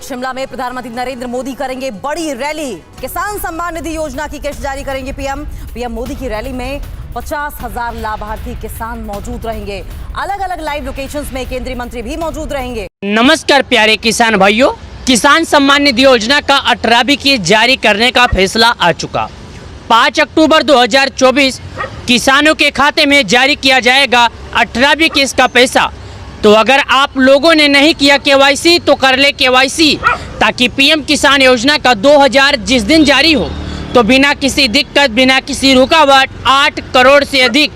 शिमला में प्रधानमंत्री नरेंद्र मोदी करेंगे बड़ी रैली। किसान सम्मान निधि योजना की किस्त जारी करेंगे पीएम मोदी की रैली में 50,000 लाभार्थी किसान मौजूद रहेंगे। अलग अलग लाइव लोकेशंस में केंद्रीय मंत्री भी मौजूद रहेंगे। नमस्कार प्यारे किसान भाइयों, किसान सम्मान निधि योजना का 18वीं किस्त जारी करने का फैसला आ चुका। 5 अक्टूबर 2024 किसानों के खाते में जारी किया जाएगा 18वीं किस्त का पैसा। तो अगर आप लोगों ने नहीं किया केवाईसी तो कर ले केवाईसी, ताकि पीएम किसान योजना का 2000 जिस दिन जारी हो तो बिना किसी दिक्कत, बिना किसी रुकावट 8 करोड़ से अधिक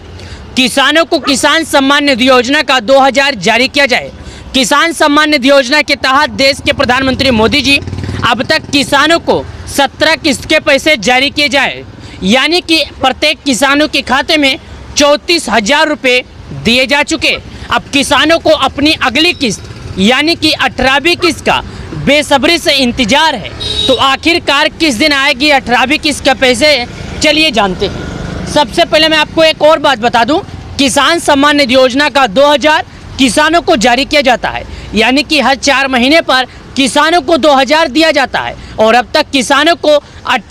किसानों को किसान सम्मान निधि योजना का 2000 जारी किया जाए। किसान सम्मान निधि योजना के तहत देश के प्रधानमंत्री मोदी जी अब तक किसानों को 17 किस्त के पैसे जारी किए जाए, यानी कि प्रत्येक किसानों के खाते में 34,000 रुपये दिए जा चुके। अब किसानों को अपनी अगली किस्त यानी कि 18वीं किस्त का बेसब्री से इंतजार है। तो आखिरकार किस दिन आएगी 18वीं किस्त का पैसे, चलिए जानते हैं। सबसे पहले मैं आपको एक और बात बता दूं, किसान सम्मान निधि योजना का 2000 किसानों को जारी किया जाता है, यानी कि हर 4 महीने पर किसानों को 2000 दिया जाता है। और अब तक किसानों को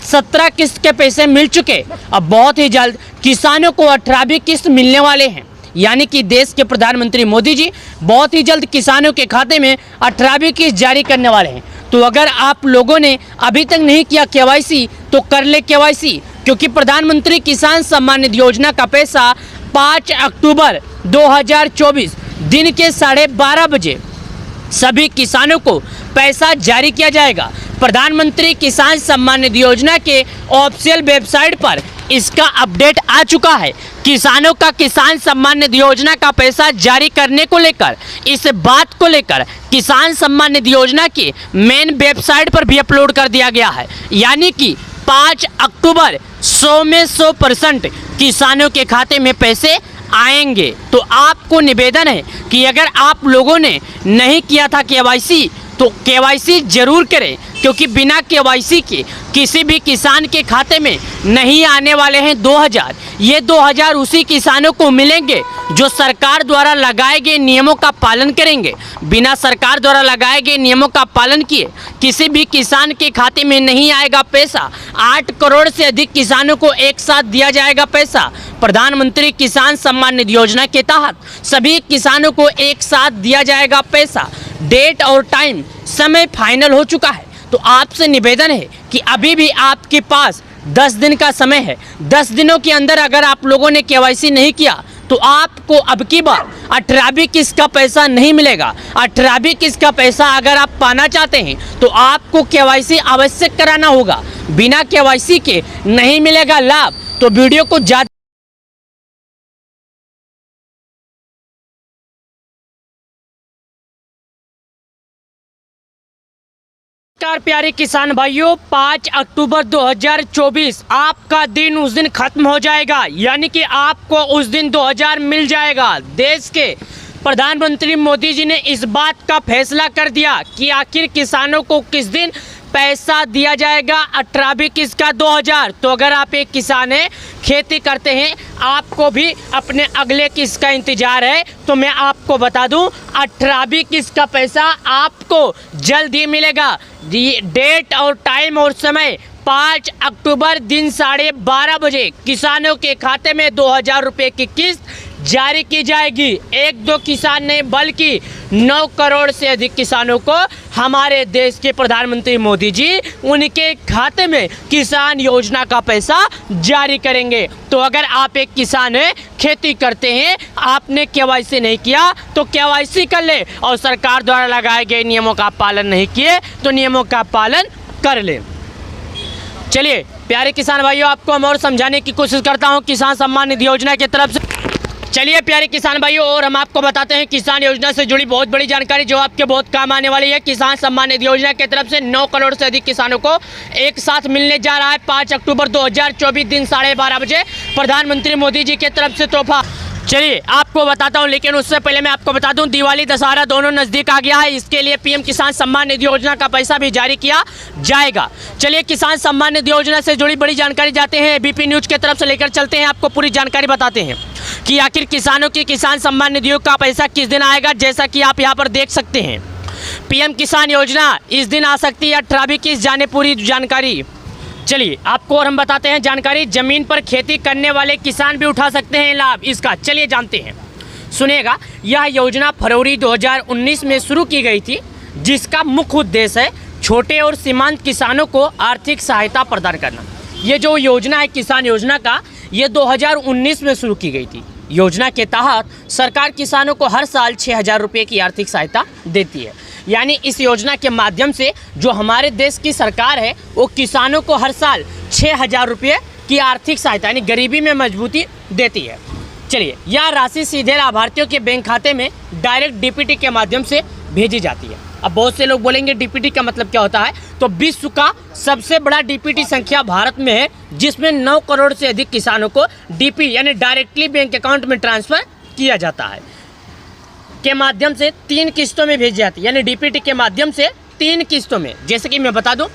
17 किस्त के पैसे मिल चुके। अब बहुत ही जल्द किसानों को 18वीं किस्त मिलने वाले हैं, यानी कि देश के प्रधानमंत्री मोदी जी बहुत ही जल्द किसानों के खाते में 18वीं किस्त जारी करने वाले हैं। तो अगर आप लोगों ने अभी तक नहीं किया केवाईसी तो कर ले केवाईसी, क्योंकि प्रधानमंत्री किसान सम्मान निधि योजना का पैसा 5 अक्टूबर 2024 दिन के 12:30 बजे सभी किसानों को पैसा जारी किया जाएगा। प्रधानमंत्री किसान सम्मान निधि योजना के ऑफिशियल वेबसाइट पर इसका अपडेट आ चुका है। किसानों का किसान सम्मान निधि योजना का पैसा जारी करने को लेकर, इस बात को लेकर किसान सम्मान निधि योजना की मेन वेबसाइट पर भी अपलोड कर दिया गया है, यानी कि 5 अक्टूबर 100 में 100% किसानों के खाते में पैसे आएंगे। तो आपको निवेदन है कि अगर आप लोगों ने नहीं किया था केवाईसी तो केवाईसी जरूर करें, क्योंकि बिना केवाईसी के किसी भी किसान के खाते में नहीं आने वाले हैं 2000। ये 2000 उसी किसानों को मिलेंगे जो सरकार द्वारा लगाए गए नियमों का पालन करेंगे। बिना सरकार द्वारा लगाए गए नियमों का पालन किए किसी भी किसान के खाते में नहीं आएगा पैसा। 8 करोड़ से अधिक किसानों को एक साथ दिया जाएगा पैसा। प्रधानमंत्री किसान सम्मान निधि योजना के तहत सभी किसानों को एक साथ दिया जाएगा पैसा। डेट और टाइम समय फाइनल हो चुका है। तो आपसे निवेदन है कि अभी भी आपके पास 10 दिन का समय है। 10 दिनों के अंदर अगर आप लोगों ने केवाईसी नहीं किया तो आपको अब की बार 18वीं किस्त का पैसा नहीं मिलेगा। 18वीं किस्त का पैसा अगर आप पाना चाहते हैं तो आपको केवाईसी आवश्यक कराना होगा। बिना केवाईसी के नहीं मिलेगा लाभ। तो वीडियो को ज़्यादा प्यारे किसान भाइयों, 5 अक्टूबर 2024 आपका दिन उस दिन खत्म हो जाएगा, यानी कि आपको उस दिन 2000 मिल जाएगा। देश के प्रधानमंत्री मोदी जी ने इस बात का फैसला कर दिया कि आखिर किसानों को किस दिन पैसा दिया जाएगा 18वीं किस्त का 2000। तो अगर आप एक किसान हैं, खेती करते हैं, आपको भी अपने अगले किस्त का इंतजार है, तो मैं आपको बता दूं 18वीं किस्त का पैसा आपको जल्द ही मिलेगा। डेट और टाइम और समय 5 अक्टूबर दिन 12:30 बजे किसानों के खाते में 2000 रुपये की किस्त जारी की जाएगी। 1-2 किसान नहीं बल्कि 9 करोड़ से अधिक किसानों को हमारे देश के प्रधानमंत्री मोदी जी उनके खाते में किसान योजना का पैसा जारी करेंगे। तो अगर आप एक किसान हैं, खेती करते हैं, आपने केवाईसी नहीं किया तो केवाईसी कर ले, और सरकार द्वारा लगाए गए नियमों का पालन नहीं किए तो नियमों का पालन कर ले। चलिए प्यारे किसान भाइयों, आपको हम और समझाने की कोशिश करता हूं किसान सम्मान निधि योजना की तरफ से। चलिए प्यारे किसान भाइयों, और हम आपको बताते हैं किसान योजना से जुड़ी बहुत बड़ी जानकारी जो आपके बहुत काम आने वाली है। किसान सम्मान निधि योजना की तरफ से 9 करोड़ से अधिक किसानों को एक साथ मिलने जा रहा है 5 अक्टूबर 2024 दिन 12:30 बजे प्रधानमंत्री मोदी जी की तरफ से तोहफा। चलिए आपको बताता हूं, लेकिन उससे पहले मैं आपको बता दूं दिवाली दशहरा दोनों नज़दीक आ गया है। इसके लिए पीएम किसान सम्मान निधि योजना का पैसा भी जारी किया जाएगा। चलिए किसान सम्मान निधि योजना से जुड़ी बड़ी जानकारी जाते हैं, एबीपी न्यूज़ की तरफ से लेकर चलते हैं, आपको पूरी जानकारी बताते हैं कि आखिर किसानों की किसान सम्मान निधियों का पैसा किस दिन आएगा। जैसा कि आप यहाँ पर देख सकते हैं पीएम किसान योजना इस दिन आ सकती है 18 की, जाने पूरी जानकारी। चलिए आपको और हम बताते हैं जानकारी। जमीन पर खेती करने वाले किसान भी उठा सकते हैं लाभ इसका, चलिए जानते हैं, सुनिएगा। यह योजना फरवरी 2019 में शुरू की गई थी, जिसका मुख्य उद्देश्य है छोटे और सीमांत किसानों को आर्थिक सहायता प्रदान करना। ये जो योजना है किसान योजना का, ये 2019 में शुरू की गई थी। योजना के तहत सरकार किसानों को हर साल 6,000 रुपये की आर्थिक सहायता देती है। यानी इस योजना के माध्यम से जो हमारे देश की सरकार है वो किसानों को हर साल 6,000 रुपये की आर्थिक सहायता यानी गरीबी में मजबूती देती है। चलिए, यह राशि सीधे लाभार्थियों के बैंक खाते में डायरेक्ट डीपीटी के माध्यम से भेजी जाती है। अब बहुत से लोग बोलेंगे डीपीटी का मतलब क्या होता है, तो विश्व का सबसे बड़ा डीपीटी संख्या भारत में है, जिसमें 9 करोड़ से अधिक किसानों को डीपी यानी डायरेक्टली बैंक अकाउंट में ट्रांसफर किया जाता है। के माध्यम से 3 किस्तों में भेजी जाती है, यानी डीपीटी के माध्यम से 3 किस्तों में। जैसे कि मैं बता दूं,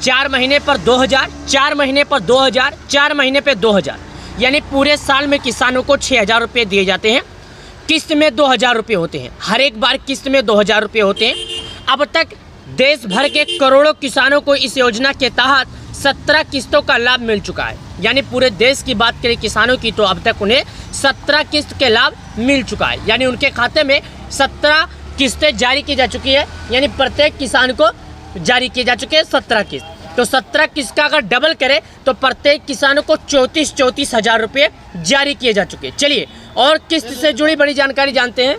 4 महीने पर 2,000, 4 महीने पर 2,000, 4 महीने पर 2,000, यानी पूरे साल में किसानों को 6,000 रुपये दिए जाते हैं। किस्त में 2,000 रुपये होते हैं, हर एक बार किस्त में 2,000 रुपये होते हैं। अब तक देश भर के करोड़ों किसानों को इस योजना के तहत 17 किस्तों का लाभ मिल चुका है। यानी पूरे देश की बात करें किसानों की, तो अब तक उन्हें 17 किस्त के लाभ मिल चुका है। यानी उनके खाते में 17 किस्तें जारी की जा चुकी है, यानी प्रत्येक किसान को जारी किए जा चुके हैं 17 किस्त। तो 17 किस्त का अगर डबल करें तो प्रत्येक किसानों को 34 हज़ार रुपये जारी किए जा चुके हैं। चलिए और किस्त से जुड़ी बड़ी जानकारी जानते हैं।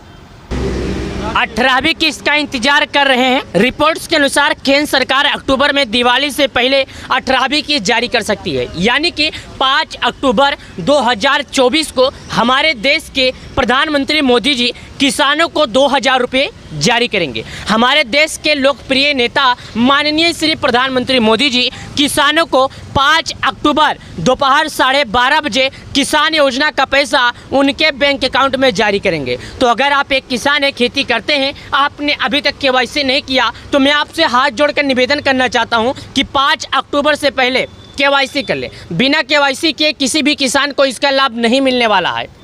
18वीं किस्त का इंतजार कर रहे हैं। रिपोर्ट्स के अनुसार केंद्र सरकार अक्टूबर में दिवाली से पहले 18वीं किस्त जारी कर सकती है। यानी कि 5 अक्टूबर 2024 को हमारे देश के प्रधानमंत्री मोदी जी किसानों को 2,000 रुपये जारी करेंगे। हमारे देश के लोकप्रिय नेता माननीय श्री प्रधानमंत्री मोदी जी किसानों को 5 अक्टूबर दोपहर 12:30 बजे किसान योजना का पैसा उनके बैंक अकाउंट में जारी करेंगे। तो अगर आप एक किसान है, खेती करते हैं, आपने अभी तक केवाईसी नहीं किया, तो मैं आपसे हाथ जोड़कर निवेदन करना चाहता हूं कि 5 अक्टूबर से पहले केवाईसी कर ले। बिना केवाईसी के किसी भी किसान को इसका लाभ नहीं मिलने वाला है।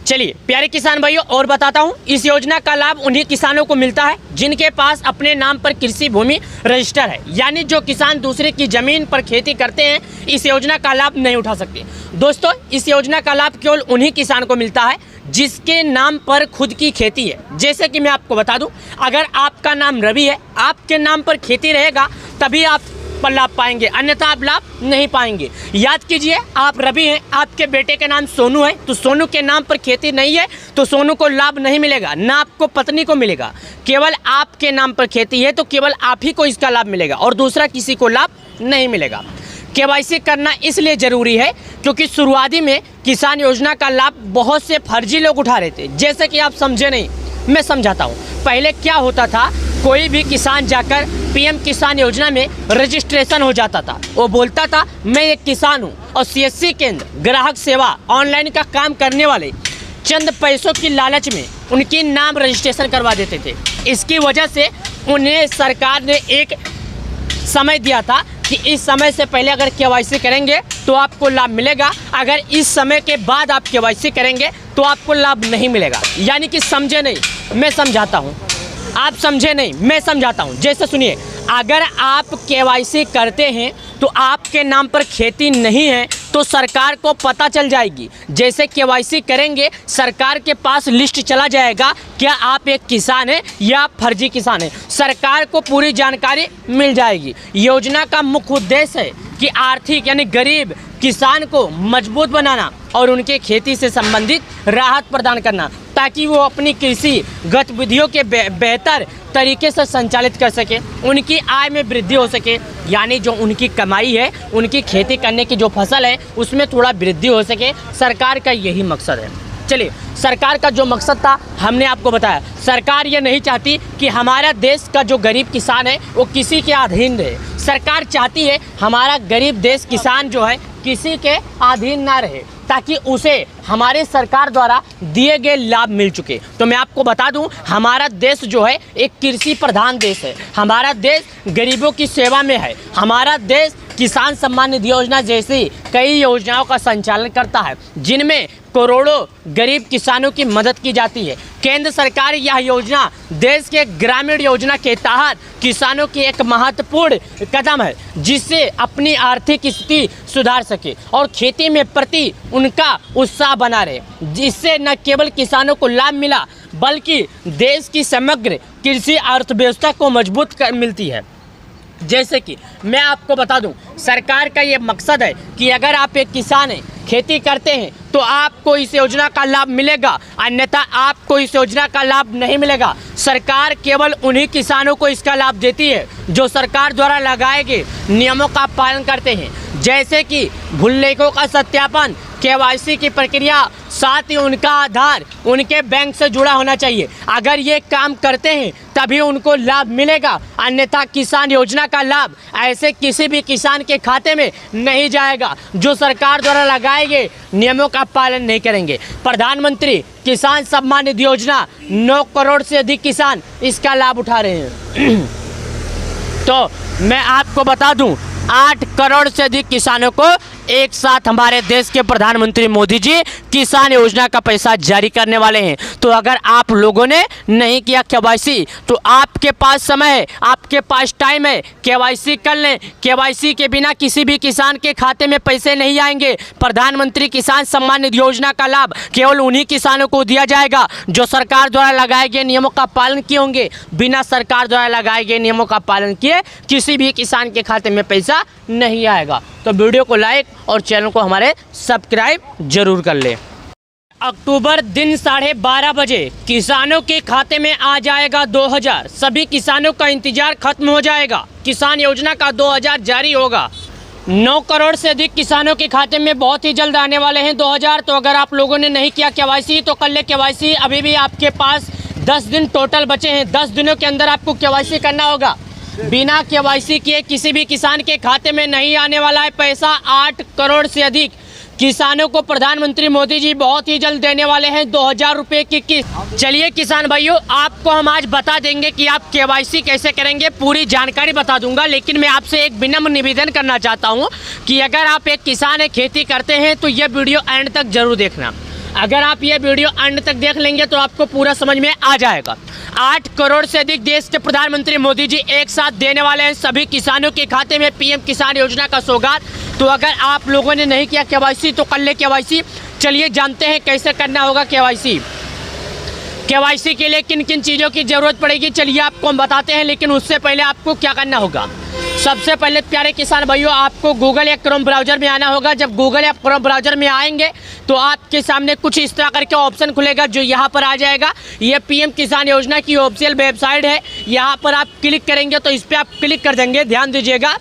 चलिए प्यारे किसान भाइयों, और बताता हूं, इस योजना का लाभ उन्हीं किसानों को मिलता है जिनके पास अपने नाम पर कृषि भूमि रजिस्टर है। यानी जो किसान दूसरे की जमीन पर खेती करते हैं, इस योजना का लाभ नहीं उठा सकते। दोस्तों, इस योजना का लाभ केवल उन्हीं किसान को मिलता है जिसके नाम पर खुद की खेती है। जैसे कि मैं आपको बता दूं, अगर आपका नाम रवि है, आपके नाम पर खेती रहेगा तभी आप पर लाभ पाएंगे, अन्यथा आप लाभ नहीं पाएंगे। याद कीजिए, आप रवि हैं, आपके बेटे का नाम सोनू है, तो सोनू के नाम पर खेती नहीं है तो सोनू को लाभ नहीं मिलेगा, ना आपको पत्नी को मिलेगा। केवल आपके नाम पर खेती है तो केवल आप ही को इसका लाभ मिलेगा और दूसरा किसी को लाभ नहीं मिलेगा। केवाईसी करना इसलिए ज़रूरी है क्योंकि शुरुआती में किसान योजना का लाभ बहुत से फर्जी लोग उठा रहे थे। जैसे कि आप समझे नहीं, मैं समझाता हूँ। पहले क्या होता था, कोई भी किसान जाकर पीएम किसान योजना में रजिस्ट्रेशन हो जाता था। वो बोलता था मैं एक किसान हूँ, और सीएससी केंद्र, ग्राहक सेवा, ऑनलाइन का काम करने वाले चंद पैसों की लालच में उनकी नाम रजिस्ट्रेशन करवा देते थे। इसकी वजह से उन्हें सरकार ने एक समय दिया था कि इस समय से पहले अगर केवाईसी करेंगे तो आपको लाभ मिलेगा, अगर इस समय के बाद आप केवाईसी करेंगे तो आपको लाभ नहीं मिलेगा। यानी कि समझे नहीं, मैं समझाता हूँ, आप समझे नहीं, मैं समझाता हूँ। जैसे सुनिए, अगर आप केवाईसी करते हैं तो आपके नाम पर खेती नहीं है तो सरकार को पता चल जाएगी। जैसे केवाईसी करेंगे सरकार के पास लिस्ट चला जाएगा, क्या आप एक किसान हैं या फर्जी किसान हैं, सरकार को पूरी जानकारी मिल जाएगी। योजना का मुख्य उद्देश्य है कि आर्थिक यानी गरीब किसान को मजबूत बनाना और उनके खेती से संबंधित राहत प्रदान करना, ताकि वो अपनी कृषि गतिविधियों के बेहतर तरीके से संचालित कर सके, उनकी आय में वृद्धि हो सके। यानी जो उनकी कमाई है, उनकी खेती करने की जो फसल है, उसमें थोड़ा वृद्धि हो सके। सरकार का यही मकसद है। चलिए, सरकार का जो मकसद था हमने आपको बताया। सरकार ये नहीं चाहती कि हमारा देश का जो गरीब किसान है वो किसी के अधीन रहे। सरकार चाहती है हमारा गरीब देश किसान जो है किसी के अधीन ना रहे, ताकि उसे हमारे सरकार द्वारा दिए गए लाभ मिल चुके। तो मैं आपको बता दूं, हमारा देश जो है एक कृषि प्रधान देश है। हमारा देश गरीबों की सेवा में है। हमारा देश किसान सम्मान निधि योजना जैसी कई योजनाओं का संचालन करता है, जिनमें करोड़ों गरीब किसानों की मदद की जाती है। केंद्र सरकार यह योजना देश के ग्रामीण योजना के तहत किसानों की एक महत्वपूर्ण कदम है, जिससे अपनी आर्थिक स्थिति सुधार सके और खेती में प्रति उनका उत्साह बना रहे। जिससे न केवल किसानों को लाभ मिला बल्कि देश की समग्र कृषि अर्थव्यवस्था को मजबूत मिलती है। जैसे कि मैं आपको बता दूं, सरकार का ये मकसद है कि अगर आप एक किसान हैं, खेती करते हैं, तो आपको इस योजना का लाभ मिलेगा, अन्यथा आपको इस योजना का लाभ नहीं मिलेगा। सरकार केवल उन्हीं किसानों को इसका लाभ देती है जो सरकार द्वारा लगाए गए नियमों का पालन करते हैं, जैसे कि भूलेखों का सत्यापन, केवाईसी की प्रक्रिया, साथ ही उनका आधार उनके बैंक से जुड़ा होना चाहिए। अगर ये काम करते हैं तभी उनको लाभ मिलेगा, अन्यथा किसान योजना का लाभ ऐसे किसी भी किसान के खाते में नहीं जाएगा जो सरकार द्वारा लगाए गए नियमों का पालन नहीं करेंगे। प्रधानमंत्री किसान सम्मान निधि योजना 9 करोड़ से अधिक किसान इसका लाभ उठा रहे हैं। तो मैं आपको बता दूं, 8 करोड़ से अधिक किसानों को एक साथ हमारे देश के प्रधानमंत्री मोदी जी किसान योजना का पैसा जारी करने वाले हैं। तो अगर आप लोगों ने नहीं किया केवाईसी तो आपके पास समय है, आपके पास टाइम है, केवाईसी कर लें। केवाईसी के बिना किसी भी किसान के खाते में पैसे नहीं आएंगे। प्रधानमंत्री किसान सम्मान निधि योजना का लाभ केवल उन्हीं किसानों को दिया जाएगा जो सरकार द्वारा लगाए गए नियमों का पालन किए होंगे। बिना सरकार द्वारा लगाए गए नियमों का पालन किए किसी भी किसान के खाते में पैसा नहीं आएगा। तो वीडियो को लाइक और चैनल को हमारे सब्सक्राइब जरूर कर ले। अक्टूबर दिन 12:30 बजे किसानों के खाते में आ जाएगा 2000। सभी किसानों का इंतजार खत्म हो जाएगा। किसान योजना का 2000 जारी होगा। 9 करोड़ से अधिक किसानों के खाते में बहुत ही जल्द आने वाले हैं 2000। तो अगर आप लोगों ने नहीं किया केवाईसी तो कर ले केवाईसी। अभी भी आपके पास 10 दिन टोटल बचे हैं। 10 दिनों के अंदर आपको केवाईसी करना होगा। बिना केवाईसी किए किसी भी किसान के खाते में नहीं आने वाला है पैसा। 8 करोड़ से अधिक किसानों को प्रधानमंत्री मोदी जी बहुत ही जल्द देने वाले हैं 2000 रुपये की किस्त। चलिए किसान भाइयों, आपको हम आज बता देंगे कि आप केवाईसी कैसे करेंगे, पूरी जानकारी बता दूंगा। लेकिन मैं आपसे एक विनम्र निवेदन करना चाहता हूं कि अगर आप एक किसान है, खेती करते हैं, तो ये वीडियो एंड तक जरूर देखना। अगर आप ये वीडियो एंड तक देख लेंगे तो आपको पूरा समझ में आ जाएगा। 8 करोड़ से अधिक देश के प्रधानमंत्री मोदी जी एक साथ देने वाले हैं सभी किसानों के खाते में पीएम किसान योजना का सौगात। तो अगर आप लोगों ने नहीं किया केवाईसी तो कर ले केवाईसी। चलिए जानते हैं कैसे करना होगा केवाईसी। केवाईसी के लिए किन किन चीज़ों की ज़रूरत पड़ेगी, चलिए आपको हम बताते हैं। लेकिन उससे पहले आपको क्या करना होगा, सबसे पहले प्यारे किसान भाइयों, आपको गूगल या क्रोम ब्राउज़र में आना होगा। जब गूगल या क्रोम ब्राउज़र में आएंगे तो आपके सामने कुछ इस तरह करके ऑप्शन खुलेगा जो यहाँ पर आ जाएगा। ये पीएम किसान योजना की ऑफिशियल वेबसाइट है। यहाँ पर आप क्लिक करेंगे तो इस पर आप क्लिक कर देंगे। ध्यान दीजिएगा,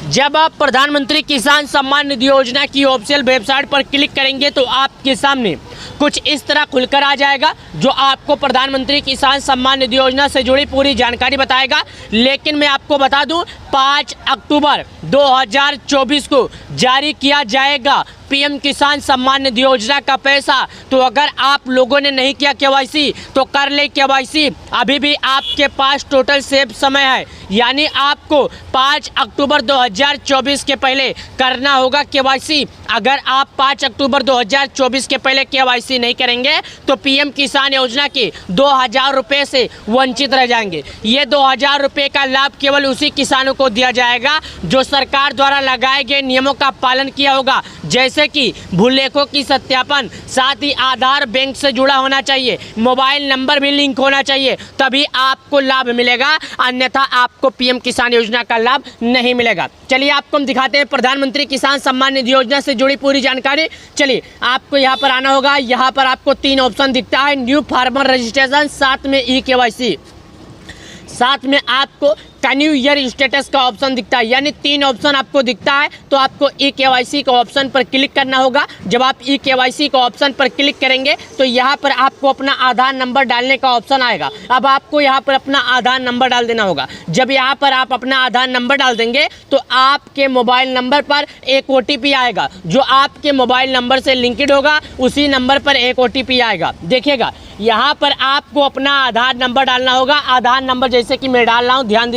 जब आप प्रधानमंत्री किसान सम्मान निधि योजना की ऑफिशियल वेबसाइट पर क्लिक करेंगे तो आपके सामने कुछ इस तरह खुलकर आ जाएगा जो आपको प्रधानमंत्री किसान सम्मान निधि योजना से जुड़ी पूरी जानकारी बताएगा। लेकिन मैं आपको बता दूं, 5 अक्टूबर 2024 को जारी किया जाएगा पीएम किसान सम्मान निधि योजना का पैसा। तो अगर आप लोगों ने नहीं किया केवाईसी तो कर ले केवाईसी। अभी भी आपके पास टोटल सेफ समय है, यानी आपको 5 अक्टूबर 2024 के पहले करना होगा केवाईसी। अगर आप 5 अक्टूबर 2024 के पहले केवाईसी नहीं करेंगे तो पीएम किसान योजना के 2000 रुपये से वंचित रह जाएंगे। ये 2000 रुपये का लाभ केवल उसी किसानों को दिया जाएगा जो सरकार द्वारा लगाए गए नियमों का पालन किया होगा, जैसे कि भूलेखों की सत्यापन, साथ ही आधार बैंक से जुड़ा होना चाहिए, मोबाइल नंबर भी लिंक होना चाहिए, तभी आपको लाभ मिलेगा, अन्यथा आपको पीएम किसान योजना का लाभ नहीं मिलेगा। चलिए आपको हम दिखाते हैं प्रधानमंत्री किसान सम्मान निधि योजना से जुड़ी पूरी जानकारी। चलिए आपको यहाँ पर आना होगा। यहाँ पर आपको 3 ऑप्शन दिखता है, न्यू फार्मर रजिस्ट्रेशन, साथ में ई केवाईसी, साथ में आपको कैन्यू ईयर स्टेटस का ऑप्शन दिखता है। यानी 3 ऑप्शन आपको दिखता है। तो आपको ई केवाईसी का ऑप्शन पर क्लिक करना होगा। जब आप ई केवाईसी का ऑप्शन पर क्लिक करेंगे तो यहाँ पर आपको अपना आधार नंबर डालने का ऑप्शन आएगा। अब आपको यहाँ पर अपना आधार नंबर डाल देना होगा। जब यहाँ पर आप अपना आधार नंबर डाल देंगे तो आपके मोबाइल नंबर पर एक OTP आएगा जो आपके मोबाइल नंबर से लिंक्ड होगा। उसी नंबर पर एक OTP आएगा। देखिएगा, यहाँ पर आपको अपना आधार नंबर डालना होगा। आधार नंबर जैसे कि मैं डाल रहा हूँ, ध्यान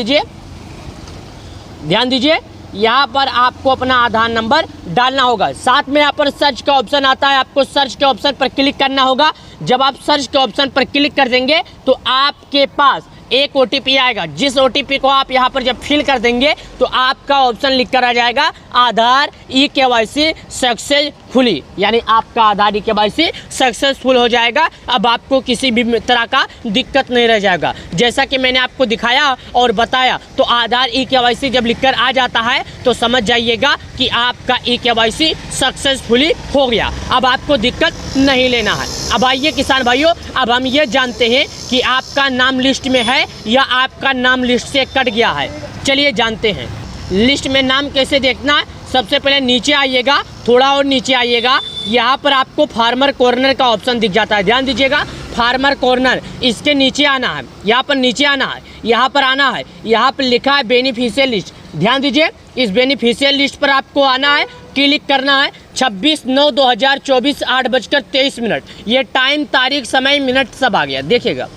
दीजिए, यहाँ पर आपको अपना आधार नंबर डालना होगा। साथ में यहाँ पर सर्च का ऑप्शन आता है, आपको सर्च के ऑप्शन पर क्लिक करना होगा। जब आप सर्च के ऑप्शन पर क्लिक कर देंगे तो आपके पास एक OTP आएगा। जिस OTP को आप यहाँ पर जब फिल कर देंगे तो आपका ऑप्शन लिख कर आ जाएगा आधार eKYC सक्सेसफुली, यानी आपका आधार eKYC सक्सेसफुल हो जाएगा। अब आपको किसी भी तरह का दिक्कत नहीं रह जाएगा। जैसा कि मैंने आपको दिखाया और बताया, तो आधार eKYC जब लिख कर आ जाता है तो समझ जाइएगा कि आपका eKYC सक्सेसफुली हो गया। अब आपको दिक्कत नहीं लेना है। अब आइए किसान भाइयों, अब हम ये जानते हैं कि आपका नाम लिस्ट में है या आपका नाम लिस्ट से कट गया है। चलिए जानते हैं लिस्ट में नाम कैसे देखना है। सबसे पहले नीचे आइएगा, थोड़ा और नीचे आइएगा, यहाँ पर आपको फार्मर कॉर्नर का ऑप्शन दिख जाता है। ध्यान दीजिएगा, फार्मर कॉर्नर, इसके नीचे आना है, यहाँ पर नीचे आना है, यहाँ पर आना है, यहाँ पर लिखा है बेनिफिशियल लिस्ट। ध्यान दीजिए, इस बेनिफिशियल लिस्ट पर आपको आना है, क्लिक करना है। 26/9/2024 8:23। ये टाइम, तारीख, समय, मिनट सब आ गया, देखिएगा।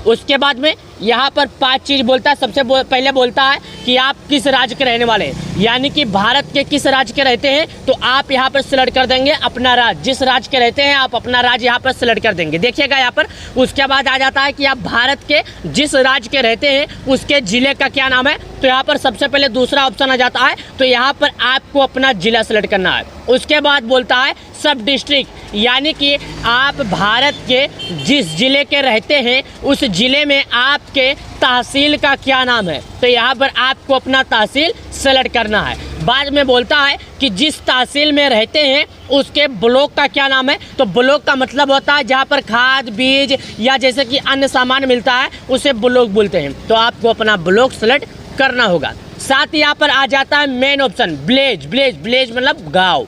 उसके बाद में यहाँ पर 5 चीज़ बोलता है। सबसे पहले बोलता है कि आप किस राज्य के रहने वाले हैं, यानी कि भारत के किस राज्य के रहते हैं, तो आप यहाँ पर सिलेक्ट कर देंगे अपना राज्य। जिस राज्य के रहते हैं आप अपना राज्य यहाँ पर सिलेक्ट कर देंगे, देखिएगा यहाँ पर। उसके बाद आ जाता है कि आप भारत के जिस राज्य के रहते हैं उसके ज़िले का क्या नाम है, तो यहाँ पर सबसे पहले दूसरा ऑप्शन आ जाता है, तो यहाँ पर आपको अपना ज़िला सेलेक्ट करना है। उसके बाद बोलता है सब डिस्ट्रिक्ट, यानी कि आप भारत के जिस ज़िले के रहते हैं उस ज़िले में आपके तहसील का क्या नाम है, तो यहाँ पर आपको अपना तहसील सेलेक्ट करना है। बाद में बोलता है कि जिस तहसील में रहते हैं उसके ब्लॉक का क्या नाम है, तो ब्लॉक का मतलब होता है जहाँ पर खाद, बीज या जैसे कि अन्य सामान मिलता है उसे ब्लॉक बोलते हैं, तो आपको अपना ब्लॉक सेलेक्ट करना होगा। साथ ही यहाँ पर आ जाता है मेन ऑप्शन विलेज। विलेज मतलब गाँव,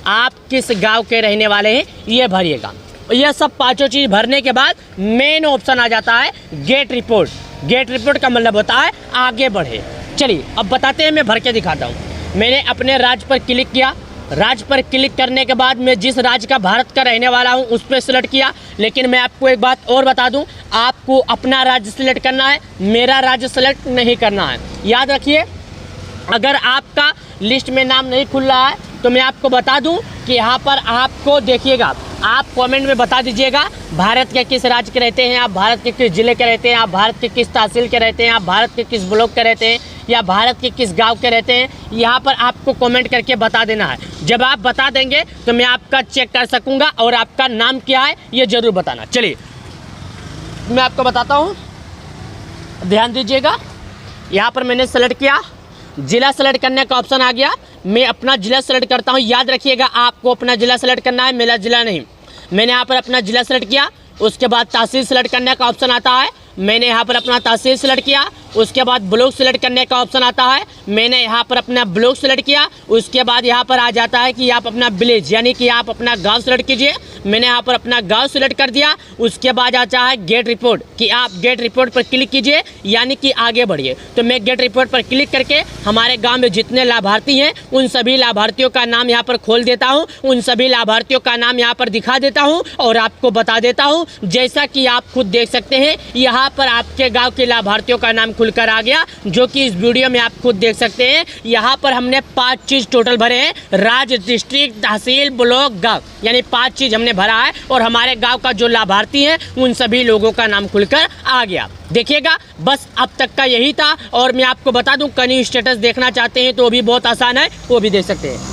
आप किस गांव के रहने वाले हैं ये भरिएगा। यह सब 5 चीज़ भरने के बाद मेन ऑप्शन आ जाता है गेट रिपोर्ट। गेट रिपोर्ट का मतलब होता है आगे बढ़े। चलिए अब बताते हैं, मैं भर के दिखाता हूँ। मैंने अपने राज्य पर क्लिक किया, राज्य पर क्लिक करने के बाद मैं जिस राज्य का भारत का रहने वाला हूँ उस पर सिलेक्ट किया। लेकिन मैं आपको एक बात और बता दूँ, आपको अपना राज्य सिलेक्ट करना है, मेरा राज्य सेलेक्ट नहीं करना है। याद रखिए, अगर आपका लिस्ट में नाम नहीं खुल रहा है तो मैं आपको बता दूं कि यहाँ पर आपको देखिएगा, आप कमेंट में बता दीजिएगा भारत के किस राज्य के रहते हैं, आप भारत के किस ज़िले के रहते हैं, आप भारत के किस तहसील के रहते हैं, आप भारत के किस ब्लॉक के रहते हैं या भारत के किस गांव के रहते हैं। यहाँ पर आपको कमेंट करके बता देना है। जब आप बता देंगे तो मैं आपका चेक कर सकूँगा और आपका नाम क्या है ये ज़रूर बताना। चलिए मैं आपको बताता हूँ, ध्यान दीजिएगा। यहाँ पर मैंने सेलेक्ट किया, जिला सेलेक्ट करने का ऑप्शन आ गया। मैं अपना ज़िला सेलेक्ट करता हूँ। याद रखिएगा, आपको अपना ज़िला सेलेक्ट करना है, मेरा ज़िला नहीं। मैंने यहाँ पर अपना ज़िला सेलेक्ट किया। उसके बाद तहसील सेलेक्ट करने का ऑप्शन आता है, मैंने यहाँ पर अपना तहसील सेलेक्ट किया। उसके बाद ब्लॉक सेलेक्ट करने का ऑप्शन आता है, मैंने यहाँ पर अपना ब्लॉक सेलेक्ट किया। उसके बाद यहाँ पर आ जाता है कि आप अपना विलेज यानी कि आप अपना गांव सेलेक्ट कीजिए। मैंने यहाँ पर अपना गांव सेलेक्ट कर दिया। उसके बाद आता है गेट रिपोर्ट कि आप गेट रिपोर्ट पर क्लिक कीजिए यानी कि आगे बढ़िए। तो मैं गेट रिपोर्ट पर क्लिक करके हमारे गाँव में जितने लाभार्थी हैं उन सभी लाभार्थियों का नाम यहाँ पर खोल देता हूँ, उन सभी लाभार्थियों का नाम यहाँ पर दिखा देता हूँ और आपको बता देता हूँ। जैसा कि आप खुद देख सकते हैं, यहाँ पर आपके गाँव के लाभार्थियों का नाम खुलकर आ गया, जो कि इस वीडियो में आप खुद देख सकते हैं। यहाँ पर हमने 5 चीज़ टोटल भरे हैं, राज्य, डिस्ट्रिक्ट, तहसील, ब्लॉक, गाँव, यानी 5 चीज़ हमने भरा है और हमारे गांव का जो लाभार्थी हैं उन सभी लोगों का नाम खुलकर आ गया। देखिएगा, बस अब तक का यही था। और मैं आपको बता दूं, कनी स्टेटस देखना चाहते हैं तो भी बहुत आसान है, वो भी देख सकते हैं।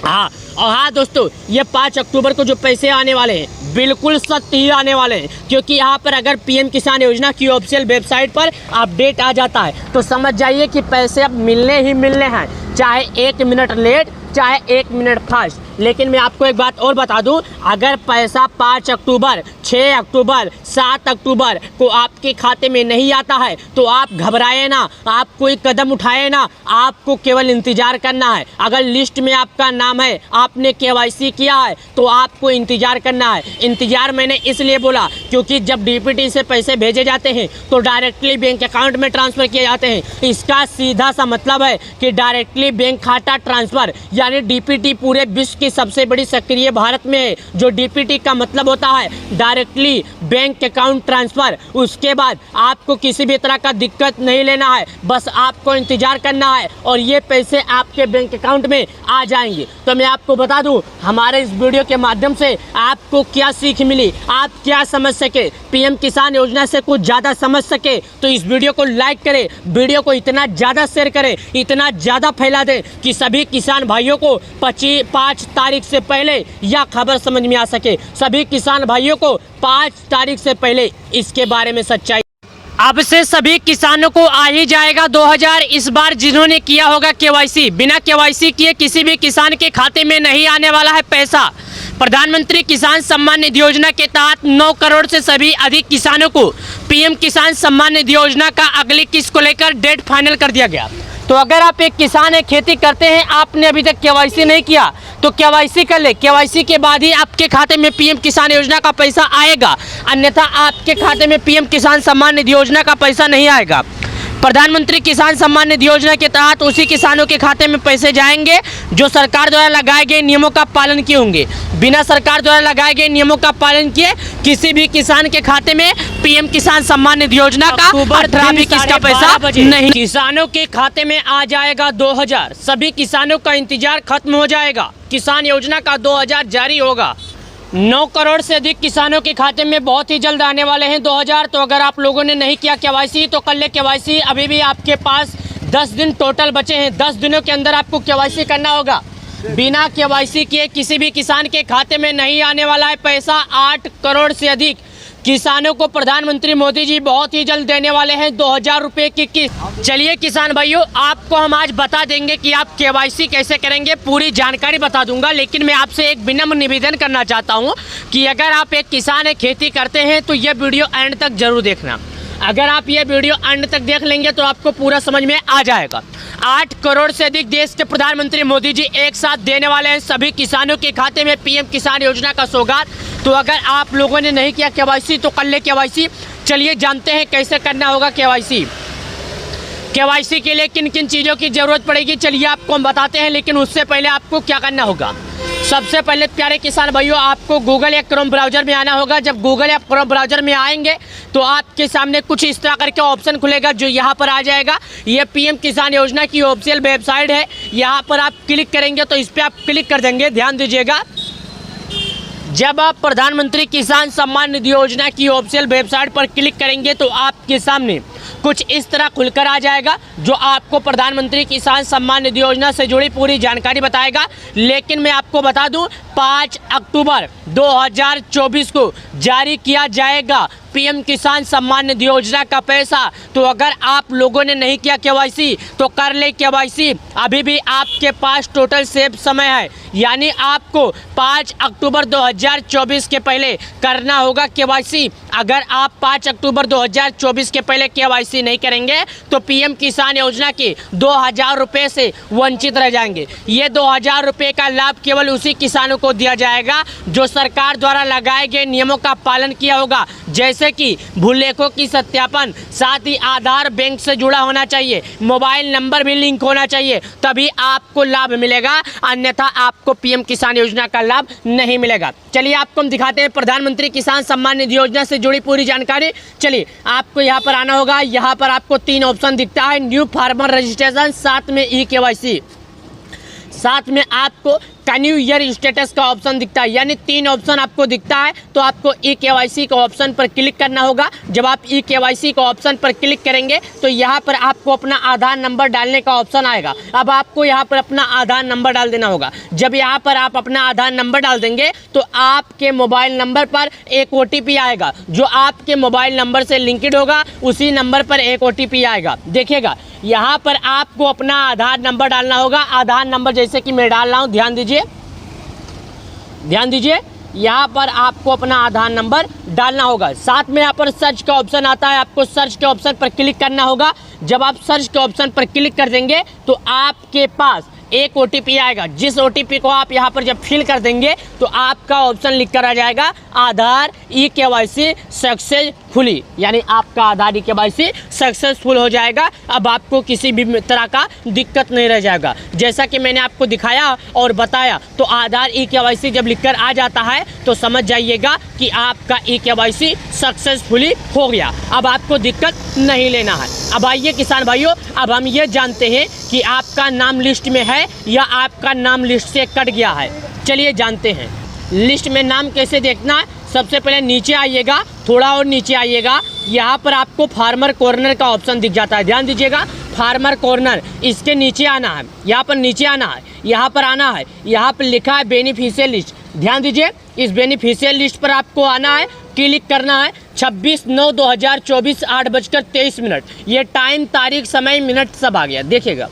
हाँ, और हाँ दोस्तों, ये 5 अक्टूबर को जो पैसे आने वाले हैं बिल्कुल सत्य ही आने वाले हैं, क्योंकि यहाँ पर अगर पीएम किसान योजना की ऑफिशियल वेबसाइट पर अपडेट आ जाता है तो समझ जाइए कि पैसे अब मिलने ही मिलने हैं, चाहे 1 मिनट लेट चाहे 1 मिनट फास्ट। लेकिन मैं आपको एक बात और बता दूं, अगर पैसा 5 अक्टूबर, 6 अक्टूबर, 7 अक्टूबर को आपके खाते में नहीं आता है तो आप घबराए ना, आप कोई कदम उठाए ना, आपको केवल इंतज़ार करना है। अगर लिस्ट में आपका नाम है, आपने KYC किया है तो आपको इंतज़ार करना है। इंतज़ार मैंने इसलिए बोला क्योंकि जब DPT से पैसे भेजे जाते हैं तो डायरेक्टली बैंक अकाउंट में ट्रांसफ़र किए जाते हैं। इसका सीधा सा मतलब है कि डायरेक्टली डायरेक्टली बैंक खाता ट्रांसफर यानी डीपीटी पूरे विश्व की सबसे बड़ी सक्रिय भारत में है। जो डीपीटी का मतलब होता है डायरेक्टली बैंक अकाउंट ट्रांसफर। उसके बाद आपको किसी भी तरह का दिक्कत नहीं लेना है, बस आपको इंतजार करना है और ये पैसे आपके बैंक अकाउंट में आ जाएंगे। तो मैं आपको बता दूं हमारे इस वीडियो के माध्यम से आपको क्या सीख मिली, आप क्या समझ सके, पीएम किसान योजना से कुछ ज़्यादा समझ सके तो इस वीडियो को लाइक करें, वीडियो को इतना ज़्यादा शेयर करें, इतना ज़्यादा फैला दें कि सभी किसान भाइयों को 5 तारीख से पहले यह खबर समझ में आ सके। सभी किसान भाइयों को 5 तारीख से पहले इसके बारे में सच्चाई। अब से सभी किसानों को आ ही जाएगा 2000। इस बार जिन्होंने किया होगा केवाईसी, बिना केवाईसी किए किसी भी किसान के खाते में नहीं आने वाला है पैसा। प्रधानमंत्री किसान सम्मान निधि योजना के तहत 9 करोड़ से सभी अधिक किसानों को पीएम किसान सम्मान निधि योजना का अगली किस्त को लेकर डेट फाइनल कर दिया गया। तो अगर आप एक किसान है, खेती करते हैं, आपने अभी तक केवाईसी नहीं किया तो केवाईसी कर ले। केवाईसी के बाद ही आपके खाते में पीएम किसान योजना का पैसा आएगा, अन्यथा आपके खाते में पीएम किसान सम्मान निधि योजना का पैसा नहीं आएगा। प्रधानमंत्री किसान सम्मान निधि योजना के तहत उसी किसानों के खाते में पैसे जाएंगे जो सरकार द्वारा लगाए गए नियमों का पालन किए होंगे। बिना सरकार द्वारा लगाए गए नियमों का पालन किए किसी भी किसान के खाते में पीएम किसान सम्मान निधि योजना का 18वीं किस्त का पैसा नहीं। किसानों के खाते में आ जाएगा 2000। सभी किसानों का इंतजार खत्म हो जाएगा, किसान योजना का 2000 जारी होगा। 9 करोड़ से अधिक किसानों के खाते में बहुत ही जल्द आने वाले हैं 2000। तो अगर आप लोगों ने नहीं किया केवाईसी तो कर ले केवाईसी। अभी भी आपके पास 10 दिन टोटल बचे हैं। 10 दिनों के अंदर आपको केवाईसी करना होगा। बिना केवाईसी किए किसी भी किसान के खाते में नहीं आने वाला है पैसा। 8 करोड़ से अधिक किसानों को प्रधानमंत्री मोदी जी बहुत ही जल्द देने वाले हैं 2000 रुपये की किस्त। चलिए किसान भाइयों, आपको हम आज बता देंगे कि आप केवाईसी कैसे करेंगे, पूरी जानकारी बता दूंगा। लेकिन मैं आपसे एक विनम्र निवेदन करना चाहता हूं कि अगर आप एक किसान है, खेती करते हैं तो ये वीडियो एंड तक जरूर देखना। अगर आप ये वीडियो एंड तक देख लेंगे तो आपको पूरा समझ में आ जाएगा। 8 करोड़ से अधिक देश के प्रधानमंत्री मोदी जी एक साथ देने वाले हैं सभी किसानों के खाते में पीएम किसान योजना का सौगात। तो अगर आप लोगों ने नहीं किया केवाईसी तो कर ले केवाईसी। चलिए जानते हैं कैसे करना होगा केवाईसी। केवाईसी के लिए किन किन चीज़ों की ज़रूरत पड़ेगी चलिए आपको हम बताते हैं। लेकिन उससे पहले आपको क्या करना होगा, सबसे पहले प्यारे किसान भाइयों आपको गूगल या क्रोम ब्राउज़र में आना होगा। जब गूगल या क्रोम ब्राउज़र में आएंगे तो आपके सामने कुछ इस तरह करके ऑप्शन खुलेगा जो यहाँ पर आ जाएगा। ये पीएम किसान योजना की ऑफिशियल वेबसाइट है। यहाँ पर आप क्लिक करेंगे तो इस पर आप क्लिक कर देंगे। ध्यान दीजिएगा, जब आप प्रधानमंत्री किसान सम्मान निधि योजना की ऑफिशियल वेबसाइट पर क्लिक करेंगे तो आपके सामने कुछ इस तरह खुलकर आ जाएगा जो आपको प्रधानमंत्री किसान सम्मान निधि योजना से जुड़ी पूरी जानकारी बताएगा। लेकिन मैं आपको बता दूं 5 अक्टूबर 2024 को जारी किया जाएगा पीएम किसान सम्मान निधि योजना का पैसा। तो अगर आप लोगों ने नहीं किया केवाईसी तो कर ले केवाईसी। अभी भी आपके पास टोटल सेफ समय है, यानी आपको 5 अक्टूबर 2024 के पहले करना होगा केवाईसी। अगर आप 5 अक्टूबर 2024 के पहले केवाईसी नहीं करेंगे तो पीएम किसान योजना के 2000 रुपये से वंचित रह जाएंगे। ये 2000 रुपये का लाभ केवल उसी किसानों को दिया जाएगा जो सरकार द्वारा लगाए गए नियमों का पालन किया होगा, जैसे कि भूलेखों की सत्यापन, साथ ही आधार बैंक से जुड़ा होना चाहिए, मोबाइल नंबर भी लिंक होना चाहिए, तभी आपको लाभ मिलेगा, अन्यथा आपको पीएम किसान योजना का लाभ नहीं मिलेगा। चलिए आपको हम दिखाते हैं प्रधानमंत्री किसान सम्मान निधि योजना से जुड़ी पूरी जानकारी। चलिए आपको यहाँ पर आना होगा। यहाँ पर आपको 3 ऑप्शन दिखता है, न्यू फार्मर रजिस्ट्रेशन, साथ में ई केवाईसी, साथ में आपको कैन्यू ईयर स्टेटस का ऑप्शन दिखता है। यानी 3 ऑप्शन आपको दिखता है। तो आपको ई केवाईसी का ऑप्शन पर क्लिक करना होगा। जब आप ई केवाईसी का ऑप्शन पर क्लिक करेंगे तो यहाँ पर आपको अपना आधार नंबर डालने का ऑप्शन आएगा। अब आपको यहाँ पर अपना आधार नंबर डाल देना होगा। जब यहाँ पर आप अपना आधार नंबर डाल देंगे तो आपके मोबाइल नंबर पर एक OTP आएगा जो आपके मोबाइल नंबर से लिंक्ड होगा। उसी नंबर पर एक OTP आएगा। देखिएगा यहाँ पर आपको अपना आधार नंबर डालना होगा। आधार नंबर जैसे कि मैं डाल रहा हूँ, ध्यान दीजिए यहाँ पर आपको अपना आधार नंबर डालना होगा। साथ में यहाँ पर सर्च का ऑप्शन आता है, आपको सर्च के ऑप्शन पर क्लिक करना होगा। जब आप सर्च के ऑप्शन पर क्लिक कर देंगे तो आपके पास एक OTP आएगा। जिस OTP को आप यहाँ पर जब फिल कर देंगे तो आपका ऑप्शन लिख कर आ जाएगा आधार ई केवाईसी सक्सेस सक्सेसफुली, यानी आपका आधार ई-केवाईसी सक्सेसफुल हो जाएगा। अब आपको किसी भी तरह का दिक्कत नहीं रह जाएगा। जैसा कि मैंने आपको दिखाया और बताया, तो आधार ई-केवाईसी जब लिखकर आ जाता है तो समझ जाइएगा कि आपका ई-केवाईसी सक्सेसफुली हो गया। अब आपको दिक्कत नहीं लेना है। अब आइए किसान भाइयों, अब हम ये जानते हैं कि आपका नाम लिस्ट में है या आपका नाम लिस्ट से कट गया है। चलिए जानते हैं लिस्ट में नाम कैसे देखना है। सबसे पहले नीचे आइएगा, थोड़ा और नीचे आइएगा, यहाँ पर आपको फार्मर कॉर्नर का ऑप्शन दिख जाता है। ध्यान दीजिएगा, फार्मर कॉर्नर, इसके नीचे आना है, यहाँ पर नीचे आना है, यहाँ पर आना है, यहाँ पर लिखा है बेनिफिशियल लिस्ट। ध्यान दीजिए, इस बेनिफिशियल लिस्ट पर आपको आना है, क्लिक करना है। 26/9/2024 8:23। ये टाइम, तारीख, समय, मिनट सब आ गया, देखिएगा।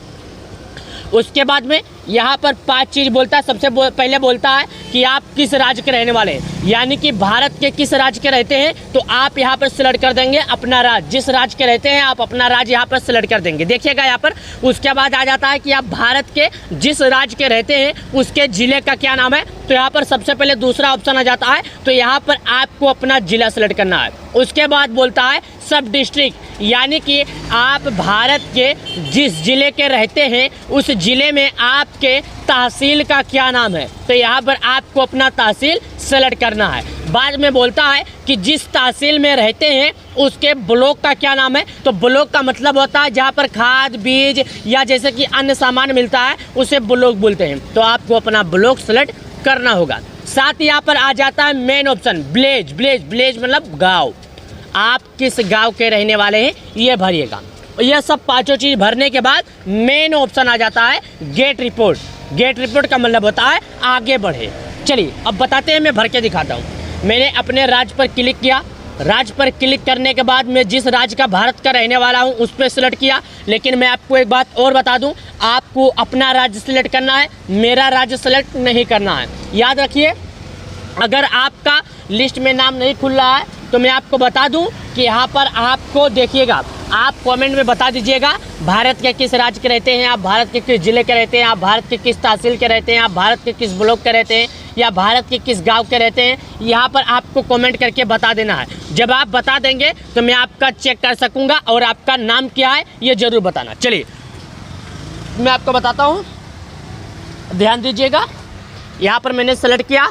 उसके बाद में यहाँ पर 5 चीज़ बोलता है। सबसे पहले बोलता है कि आप किस राज्य के रहने वाले हैं, यानी कि भारत के किस राज्य के रहते हैं, तो आप यहाँ पर सिलेक्ट कर देंगे अपना राज्य। जिस राज्य के रहते हैं आप अपना राज्य यहाँ पर सिलेक्ट कर देंगे, देखिएगा यहाँ पर। उसके बाद आ जाता है कि आप भारत के जिस राज्य के रहते हैं उसके ज़िले का क्या नाम है, तो यहाँ पर सबसे पहले दूसरा ऑप्शन आ जाता है, तो यहाँ पर आपको अपना ज़िला सेलेक्ट करना है। उसके बाद बोलता है सब डिस्ट्रिक्ट, यानी कि आप भारत के जिस ज़िले के रहते हैं उस ज़िले में आपके तहसील का क्या नाम है, तो यहाँ पर आपको अपना तहसील सेलेक्ट करना है। बाद में बोलता है कि जिस तहसील में रहते हैं उसके ब्लॉक का क्या नाम है, तो ब्लॉक का मतलब होता है जहाँ पर खाद, बीज या जैसे कि अन्य सामान मिलता है उसे ब्लॉक बोलते हैं, तो आपको अपना ब्लॉक सेलेक्ट करना होगा। साथ ही यहाँ पर आ जाता है मेन ऑप्शन विलेज। विलेज मतलब गाँव, आप किस गांव के रहने वाले हैं ये भरिएगा। यह सब पांचों चीज़ भरने के बाद मेन ऑप्शन आ जाता है गेट रिपोर्ट। गेट रिपोर्ट का मतलब होता है आगे बढ़े। चलिए अब बताते हैं, मैं भर के दिखाता हूँ। मैंने अपने राज्य पर क्लिक किया, राज्य पर क्लिक करने के बाद मैं जिस राज्य का भारत का रहने वाला हूँ उस पर सिलेक्ट किया। लेकिन मैं आपको एक बात और बता दूँ, आपको अपना राज्य सिलेक्ट करना है, मेरा राज्य सेलेक्ट नहीं करना है। याद रखिए, अगर आपका लिस्ट में नाम नहीं खुल रहा है तो मैं आपको बता दूं कि यहाँ पर आपको देखिएगा, आप कमेंट में बता दीजिएगा भारत के किस राज्य के रहते हैं, आप भारत के किस ज़िले के रहते हैं, आप भारत के किस तहसील के रहते हैं, आप भारत के किस ब्लॉक के रहते हैं या भारत के किस गांव के रहते हैं। यहाँ पर आपको कमेंट करके बता देना है। जब आप बता देंगे तो मैं आपका चेक कर सकूँगा और आपका नाम क्या है ये ज़रूर बताना। चलिए मैं आपको बताता हूँ, ध्यान दीजिएगा। यहाँ पर मैंने सेलेक्ट किया,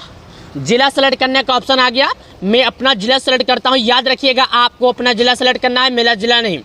जिला सेलेक्ट करने का ऑप्शन आ गया। मैं अपना जिला सेलेक्ट करता हूँ। याद रखिएगा, आपको अपना जिला सेलेक्ट करना है, मेरा जिला नहीं।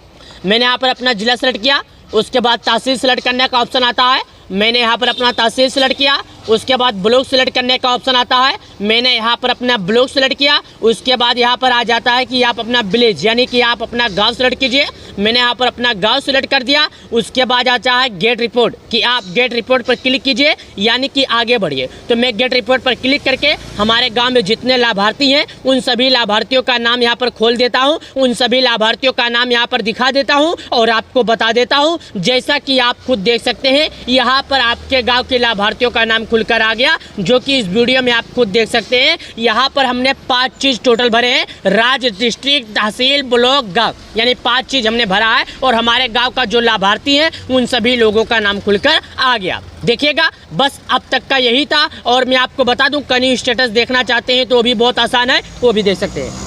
मैंने यहाँ पर अपना जिला सेलेक्ट किया। उसके बाद तहसील सेलेक्ट करने का ऑप्शन आता है, मैंने यहाँ पर अपना तहसील सेलेक्ट किया। उसके बाद ब्लॉक सेलेक्ट करने का ऑप्शन आता है, मैंने यहाँ पर अपना ब्लॉक सेलेक्ट किया। उसके बाद यहाँ पर आ जाता है कि आप अपना विलेज यानी कि आप अपना गांव सेलेक्ट कीजिए। मैंने यहाँ पर अपना गांव सेलेक्ट कर दिया। उसके बाद आता है गेट रिपोर्ट कि आप गेट रिपोर्ट पर क्लिक कीजिए यानी कि आगे बढ़िए। तो मैं गेट रिपोर्ट पर क्लिक करके हमारे गाँव में जितने लाभार्थी हैं उन सभी लाभार्थियों का नाम यहाँ पर खोल देता हूँ, उन सभी लाभार्थियों का नाम यहाँ पर दिखा देता हूँ और आपको बता देता हूँ। जैसा कि आप खुद देख सकते हैं, यहाँ पर आपके गाँव के लाभार्थियों का नाम खुलकर आ गया, जो कि इस वीडियो में आप खुद देख सकते हैं। यहाँ पर हमने 5 चीज़ टोटल भरे हैं, राज्य, डिस्ट्रिक्ट, तहसील, ब्लॉक, गाँव, यानी 5 चीज़ हमने भरा है और हमारे गांव का जो लाभार्थी हैं उन सभी लोगों का नाम खुलकर आ गया। देखिएगा, बस अब तक का यही था। और मैं आपको बता दूं, कनी स्टेटस देखना चाहते हैं तो भी बहुत आसान है, वो भी देख सकते हैं।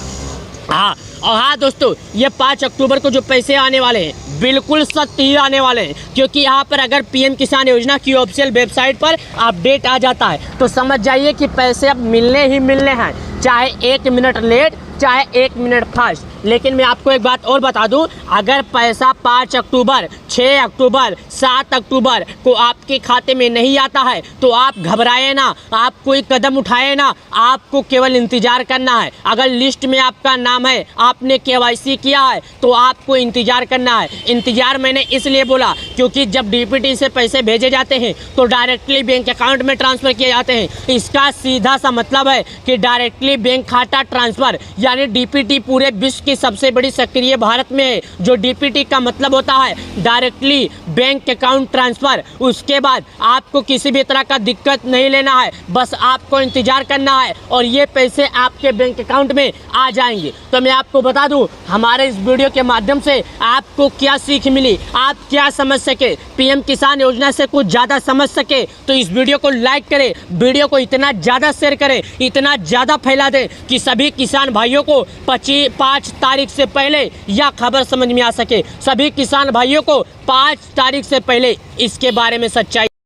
हाँ, और हाँ दोस्तों, ये 5 अक्टूबर को जो पैसे आने वाले हैं बिल्कुल सत्य ही आने वाले हैं, क्योंकि यहाँ पर अगर पीएम किसान योजना की ऑफिशियल वेबसाइट पर अपडेट आ जाता है तो समझ जाइए कि पैसे अब मिलने ही मिलने हैं, चाहे 1 मिनट लेट चाहे 1 मिनट फास्ट। लेकिन मैं आपको एक बात और बता दूं, अगर पैसा 5 अक्टूबर, 6 अक्टूबर, 7 अक्टूबर को आपके खाते में नहीं आता है तो आप घबराए ना, आप कोई कदम उठाए ना, आपको केवल इंतज़ार करना है। अगर लिस्ट में आपका नाम है, आपने केवाईसी किया है तो आपको इंतज़ार करना है। इंतज़ार मैंने इसलिए बोला क्योंकि जब डीपीटी से पैसे भेजे जाते हैं तो डायरेक्टली बैंक अकाउंट में ट्रांसफ़र किए जाते हैं। इसका सीधा सा मतलब है कि डायरेक्टली बैंक खाता ट्रांसफ़र, यानी डीपीटी पूरे विश्व की सबसे बड़ी सक्रिय भारत में है। जो डीपीटी का मतलब होता है डायरेक्टली बैंक अकाउंट ट्रांसफ़र। उसके बाद आपको किसी भी तरह का दिक्कत नहीं लेना है, बस आपको इंतजार करना है और ये पैसे आपके बैंक अकाउंट में आ जाएंगे। तो मैं आपको बता दूं, हमारे इस वीडियो के माध्यम से आपको क्या सीख मिली, आप क्या समझ सके, पीएम किसान योजना से कुछ ज़्यादा समझ सके तो इस वीडियो को लाइक करें, वीडियो को इतना ज़्यादा शेयर करें, इतना ज़्यादा फैला दें कि सभी किसान भाइयों को 5 तारीख से पहले यह खबर समझ में आ सके। सभी किसान भाइयों को 5 तारीख से पहले इसके बारे में सच्चाई